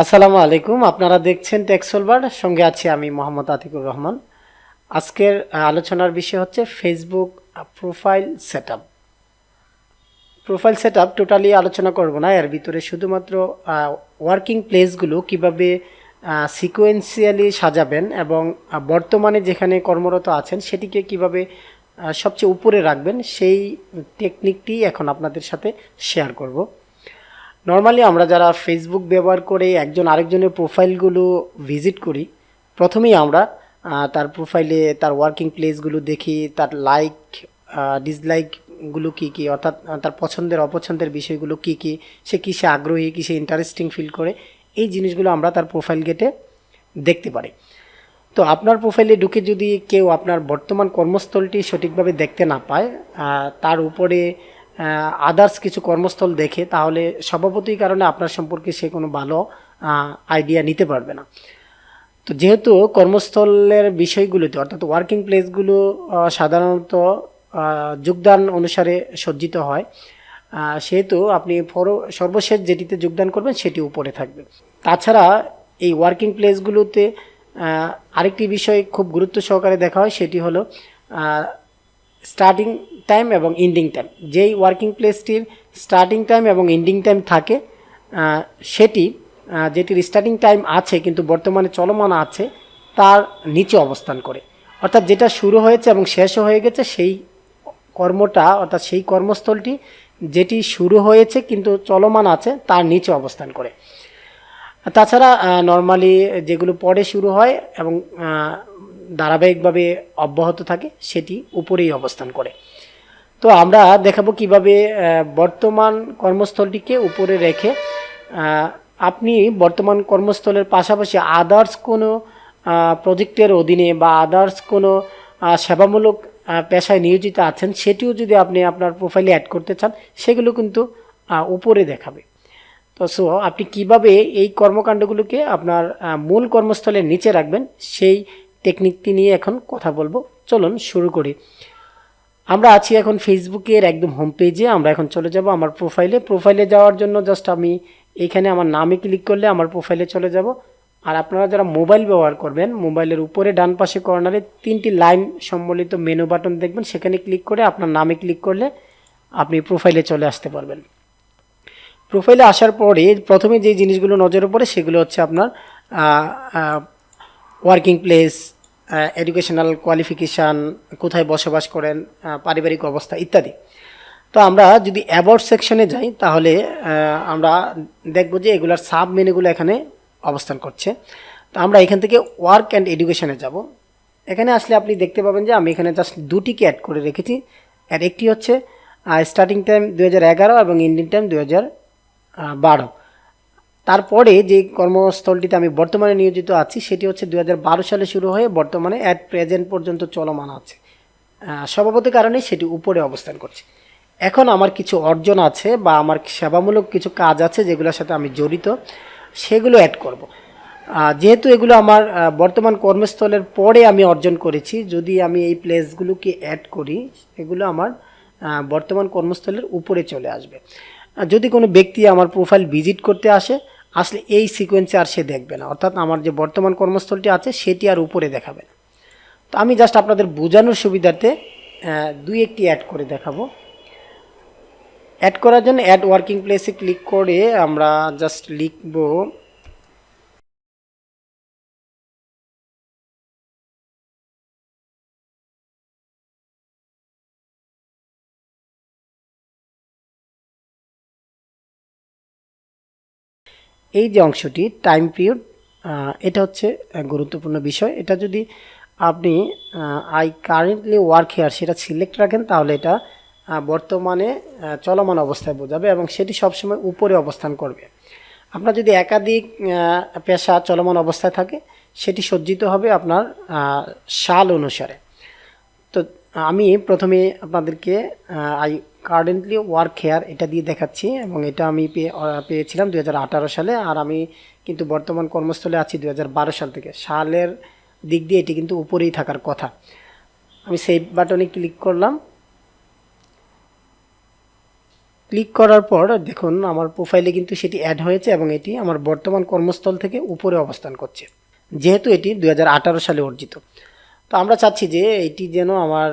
আসসালামু আলাইকুম। আপনারা দেখছেন টেকসলভার, সঙ্গে আছি আমি মোহাম্মদ আতিকুর রহমান। আজকের আলোচনার বিষয় হচ্ছে Facebook profile setup. Profile setup totally আলোচনা করব না, এর ভিতরে শুধুমাত্র ওয়ার্কিং প্লেসগুলো কিভাবে সিকোয়েন্সিয়ালি সাজাবেন এবং বর্তমানে যেখানে কর্মরত আছেন সেটিকে কিভাবে সবচেয়ে উপরে রাখবেন সেই টেকনিকটি এখন আপনাদের সাথে শেয়ার করব। নর্মালি আমরা যারা ফেসবুক ব্যবহার করে একজন আরেকজনের প্রোফাইলগুলো ভিজিট করি, প্রথমেই আমরা তার প্রোফাইলে তার ওয়ার্কিং প্লেসগুলো দেখি, তার লাইক ডিসলাইকগুলো কী কী, অর্থাৎ তার পছন্দের অপছন্দের বিষয়গুলো কী কী, সে কিসে আগ্রহী, কিসে ইন্টারেস্টিং ফিল করে, এই জিনিসগুলো আমরা তার প্রোফাইল গেটে দেখতে পারি। তো আপনার প্রোফাইলে ঢুকে যদি কেউ আপনার বর্তমান কর্মস্থলটি সঠিকভাবে দেখতে না পায়, তার উপরে আদার্স কিছু কর্মস্থল দেখে, তাহলে স্বভাবতই কারণে আপনার সম্পর্কে সে কোনো ভালো আইডিয়া নিতে পারবে না। তো যেহেতু কর্মস্থলের বিষয়গুলোতে অর্থাৎ ওয়ার্কিং প্লেসগুলো সাধারণত যোগদান অনুসারে সজ্জিত হয়, সেহেতু আপনি সর্বশেষ যেটিতে যোগদান করবেন সেটি উপরে থাকবে। তাছাড়া এই ওয়ার্কিং প্লেসগুলোতে আরেকটি বিষয় খুব গুরুত্ব সহকারে দেখা হয়, সেটি হলো স্টার্টিং টাইম এবং এন্ডিং টাইম। যেই ওয়ার্কিং প্লেসটির স্টার্টিং টাইম এবং এন্ডিং টাইম থাকে, যেটির স্টার্টিং টাইম আছে কিন্তু বর্তমানে চলমান আছে, তার নিচে অবস্থান করে। অর্থাৎ যেটা শুরু হয়েছে এবং শেষও হয়ে গেছে, সেই কর্মটা অর্থাৎ সেই কর্মস্থলটি যেটি শুরু হয়েছে কিন্তু চলমান আছে তার নিচে অবস্থান করে। তাছাড়া নর্মালি যেগুলো পরে শুরু হয় এবং ধারাবাহিকভাবে অব্যাহত থাকে সেটি উপরেই অবস্থান করে। তো আমরা দেখাবো কিভাবে বর্তমান কর্মস্থলটিকে উপরে রেখে আপনি বর্তমান কর্মস্থলের পাশাপাশি আদার্স কোনো প্রজেক্টের অধীনে বা আদার্স কোনো সেবামূলক পেশায় নিয়োজিত আছেন, সেটিও যদি আপনি আপনার প্রোফাইলে অ্যাড করতে চান, সেগুলো কিন্তু উপরে দেখাবে। তো আপনি কিভাবে এই কর্মকাণ্ডগুলোকে আপনার মূল কর্মস্থলের নিচে রাখবেন সেই টেকনিকটি নিয়ে এখন কথা বলবো। চলুন শুরু করি। আমরা আছি এখন ফেসবুকের একদম হোম পেজে। আমরা এখন চলে যাব আমার প্রোফাইলে যাওয়ার জন্য জাস্ট আমি এইখানে আমার নামে ক্লিক করলে আমার প্রোফাইলে চলে যাব। আর আপনারা যারা মোবাইল ব্যবহার করবেন, মোবাইলের উপরে ডান পাশে কর্নারে 3টি লাইন সম্বলিত মেনু বাটন দেখবেন, সেখানে ক্লিক করে আপনার নামে ক্লিক করলে আপনি প্রোফাইলে চলে আসতে পারবেন। প্রোফাইলে আসার পরে প্রথমে যে জিনিসগুলো নজরে পড়ে সেগুলো হচ্ছে আপনার ওয়ার্কিং প্লেস, এডুকেশনাল কোয়ালিফিকেশান, কোথায় বসবাস করেন, পারিবারিক অবস্থা ইত্যাদি। তো আমরা যদি অ্যাবাউট সেকশনে যাই, তাহলে আমরা দেখব যে এগুলার সাব মেনুগুলো এখানে অবস্থান করছে। তো আমরা এখান থেকে ওয়ার্ক অ্যান্ড এডুকেশনে যাব। এখানে আসলে আপনি দেখতে পাবেন যে আমি এখানে জাস্ট দুটিকে অ্যাড করে রেখেছি। আর একটি হচ্ছে স্টার্টিং টাইম 2011 এবং এন্ডিং টাইম 2012। তারপরে যে কর্মস্থলটিতে আমি বর্তমানে নিয়োজিত আছি সেটি হচ্ছে 2012 সালে শুরু হয়ে বর্তমানে অ্যাট প্রেজেন্ট পর্যন্ত চলমান আছে। স্বভাবত কারণে সেটি উপরে অবস্থান করছে। এখন আমার কিছু অর্জন আছে বা আমার সেবামূলক কিছু কাজ আছে যেগুলোর সাথে আমি জড়িত, সেগুলো অ্যাড করব। যেহেতু এগুলো আমার বর্তমান কর্মস্থলের পরে আমি অর্জন করেছি, যদি আমি এই প্লেসগুলোকে অ্যাড করি, এগুলো আমার বর্তমান কর্মস্থলের উপরে চলে আসবে। যদি কোনো ব্যক্তি আমার প্রোফাইল ভিজিট করতে আসলে এই সিকোয়েন্সে আর সে দেখবে না, অর্থাৎ আমার যে বর্তমান কর্মস্থলটি আছে সেটি আর উপরে দেখাবে না। তো আমি জাস্ট আপনাদের বোঝানোর সুবিধার্থে দুই একটি অ্যাড করে দেখাবো। অ্যাড করার জন্য অ্যাড ওয়ার্কিং প্লেসে ক্লিক করে আমরা জাস্ট লিখব এই যে অংশটি টাইম পিরিয়ড, এটা হচ্ছে গুরুত্বপূর্ণ বিষয়। এটা যদি আপনি আই কারেন্টলি ওয়ার্ক হেয়ার সেটা সিলেক্ট রাখেন, তাহলে এটা বর্তমানে চলমান অবস্থায় বোঝাবে এবং সেটি সবসময় উপরে অবস্থান করবে। আপনার যদি একাধিক পেশা চলমান অবস্থায় থাকে, সেটি সজ্জিত হবে আপনার সাল অনুসারে। তো আমি প্রথমে আপনাদেরকে আই কারেন্টলি ওয়ার্ক হেয়ার এটা দিয়ে দেখাচ্ছি এবং এটা আমি পেয়েছিলাম 2018 সালে। আর আমি কিন্তু বর্তমান কর্মস্থলে আছি 2012 সাল থেকে। সালের দিক দিয়ে এটি কিন্তু উপরেই থাকার কথা। আমি সেভ বাটনে ক্লিক করলাম। ক্লিক করার পর দেখুন আমার প্রোফাইলে কিন্তু সেটি অ্যাড হয়েছে এবং এটি আমার বর্তমান কর্মস্থল থেকে উপরে অবস্থান করছে, যেহেতু এটি 2018 সালে অর্জিত। তো আমরা চাচ্ছি যে এটি যেন আমার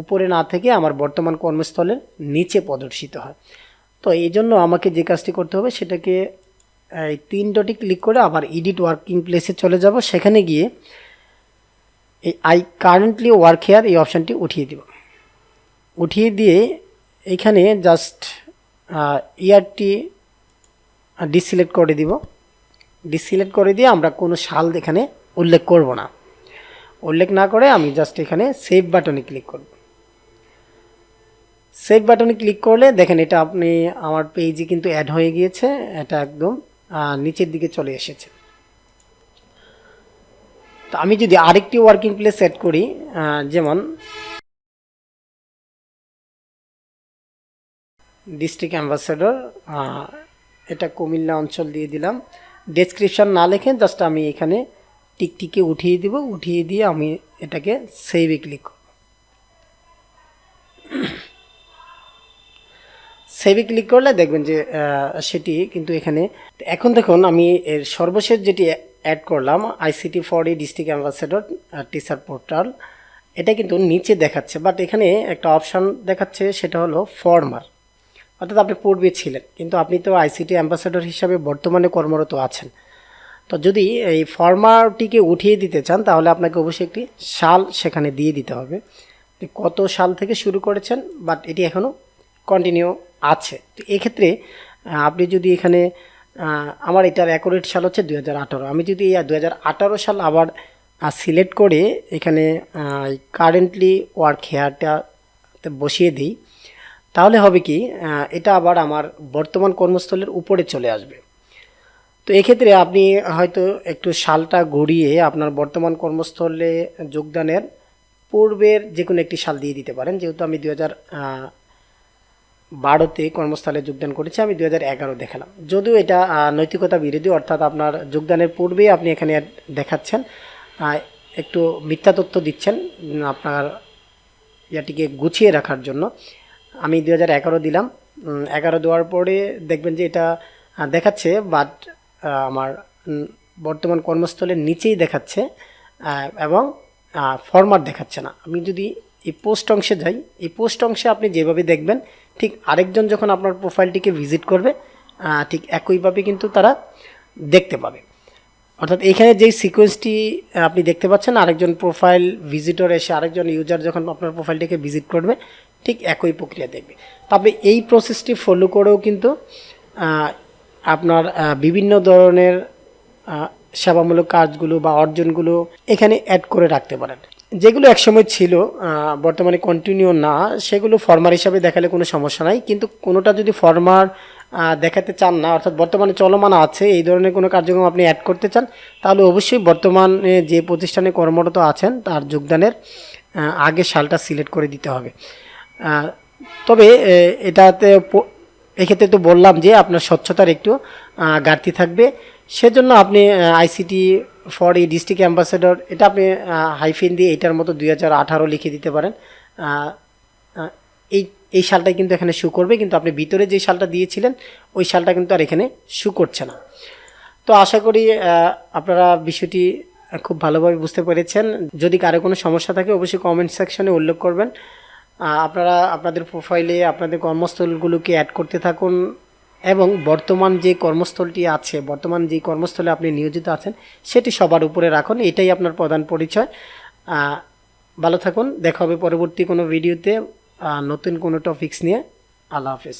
উপরে না থেকে আমার বর্তমান কর্মস্থলের নিচে প্রদর্শিত হয়। তো এই জন্য আমাকে যে কাজটি করতে হবে সেটাকে এই 3 ডটে ক্লিক করে আবার এডিট ওয়ার্কিং প্লেসে চলে যাব। সেখানে গিয়ে এই আই কারেন্টলি ওয়ার্ক হেয়ার এই অপশানটি উঠিয়ে দিব। উঠিয়ে দিয়ে এইখানে জাস্ট ইয়ারটি ডিসিলেক্ট করে দিব। ডিসিলেক্ট করে দিয়ে আমরা কোনো সাল এখানে উল্লেখ করব না। উল্লেখ না করে আমি জাস্ট এখানে সেভ বাটনে ক্লিক করব। সেভ বাটনে ক্লিক করলে দেখেন এটা আপনি আমার পেজে কিন্তু অ্যাড হয়ে গিয়েছে, এটা একদম নিচের দিকে চলে এসেছে। তো আমি যদি আরেকটি ওয়ার্কিং প্লেস সেট করি, যেমন ডিস্ট্রিক্ট অ্যাম্বাসেডর, এটা কুমিল্লা অঞ্চল দিয়ে দিলাম। ডেসক্রিপশন না লিখে জাস্ট আমি এখানে টিকটিকে উঠিয়ে দিব। উঠিয়ে দিয়ে আমি এটাকে সেভে ক্লিক করব। সেভে ক্লিক করলে দেখবেন যে সেটি কিন্তু এখানে। এখন দেখুন আমি এর সর্বশেষ যেটি অ্যাড করলাম ICT for district ambassador teacher portal, এটা কিন্তু নিচে দেখাচ্ছে, বাট এখানে একটা অপশান দেখাচ্ছে, সেটা হলো ফর্মার। অর্থাৎ আপনি পূর্বে ছিলেন কিন্তু আপনি তো আইসিটি অ্যাম্বাসেডর হিসাবে বর্তমানে কর্মরত আছেন। তো যদি এই ফর্মারটিকে উঠিয়ে দিতে চান তাহলে আপনাকে অবশ্যই একটি সাল সেখানে দিয়ে দিতে হবে, কত সাল থেকে শুরু করেছেন, বাট এটি এখনও কন্টিনিউ আছে। তো এক্ষেত্রে আপনি যদি এখানে আমার এটার অ্যাকুরেট সাল হচ্ছে 2018, আমি যদি এই 2018 সাল আবার সিলেক্ট করে এখানে কারেন্টলি ওয়ার্ক হেয়ারটা বসিয়ে দিই, তাহলে হবে কি এটা আবার আমার বর্তমান কর্মস্থলের উপরে চলে আসবে। তো এক্ষেত্রে আপনি হয়তো একটু সালটা ঘুরিয়ে আপনার বর্তমান কর্মস্থলে যোগদানের পূর্বের যে কোনো একটি সাল দিয়ে দিতে পারেন। যেহেতু আমি 2012-তে কর্মস্থলে যোগদান করেছি, আমি 2011 দেখালাম। যদিও এটা নৈতিকতা বিরোধী, অর্থাৎ আপনার যোগদানের পূর্বে আপনি এখানে দেখাচ্ছেন, একটু মিথ্যা তথ্য দিচ্ছেন আপনার ইয়াটিকে গুছিয়ে রাখার জন্য। আমি 2011 দিলাম। 11 দেওয়ার পরে দেখবেন যে এটা দেখাচ্ছে, বাট আমার বর্তমান কর্মস্থলের নিচেই দেখাচ্ছে এবং ফরম্যাট দেখাচ্ছে না। আমি যদি এই পোস্ট অংশে যাই, এই পোস্ট অংশে আপনি যেভাবে দেখবেন ঠিক আরেকজন যখন আপনার প্রোফাইলটিকে ভিজিট করবে ঠিক একইভাবে কিন্তু তারা দেখতে পাবে। অর্থাৎ এখানে যেই সিকোয়েন্সটি আপনি দেখতে পাচ্ছেন, আরেকজন প্রোফাইল ভিজিটর এসে আরেকজন ইউজার যখন আপনার প্রোফাইলটিকে ভিজিট করবে ঠিক একই প্রক্রিয়া দেখবে। তবে এই প্রসেসটি ফলো করেও কিন্তু আপনার বিভিন্ন ধরনের সেবামূলক কাজগুলো বা অর্জনগুলো এখানে অ্যাড করে রাখতে পারেন, যেগুলো একসময় ছিল বর্তমানে কন্টিনিউ না, সেগুলো ফরমার হিসাবে দেখালে কোনো সমস্যা নাই। কিন্তু কোনোটা যদি ফরমার দেখাতে চান না, অর্থাৎ বর্তমানে চলমান আছে এই ধরনের কোনো কার্যক্রম আপনি অ্যাড করতে চান, তাহলে অবশ্যই বর্তমানে যে প্রতিষ্ঠানে কর্মরত আছেন তার যোগদানের আগে সালটা সিলেক্ট করে দিতে হবে। তবে এটাতে এক্ষেত্রে তো বললাম যে আপনার স্বচ্ছতার একটু ঘাটতি থাকবে, সেজন্য আপনি আইসিটি ফর ডিস্ট্রিক্ট অ্যাম্বাসেডর এটা আপনি হাইফিন দিয়ে এটার মতো 2018 লিখে দিতে পারেন। এই সালটাই কিন্তু এখানে শু করবে, কিন্তু আপনি ভিতরে যে সালটা দিয়েছিলেন ওই সালটা কিন্তু আর এখানে শু করছে না। তো আশা করি আপনারা বিষয়টি খুব ভালোভাবে বুঝতে পেরেছেন। যদি কারো কোনো সমস্যা থাকে অবশ্যই কমেন্ট সেকশনে উল্লেখ করবেন। আপনারা আপনাদের প্রোফাইলে আপনাদের কর্মস্থলগুলোকে অ্যাড করতে থাকুন এবং বর্তমান যে কর্মস্থলটি আছে, বর্তমান যে কর্মস্থলে আপনি নিয়োজিত আছেন সেটি সবার উপরে রাখুন, এটাই আপনার প্রধান পরিচয়। ভালো থাকুন, দেখা হবে পরবর্তী কোনো ভিডিওতে নতুন কোনো টপিকস নিয়ে। আল্লাহ হাফেজ।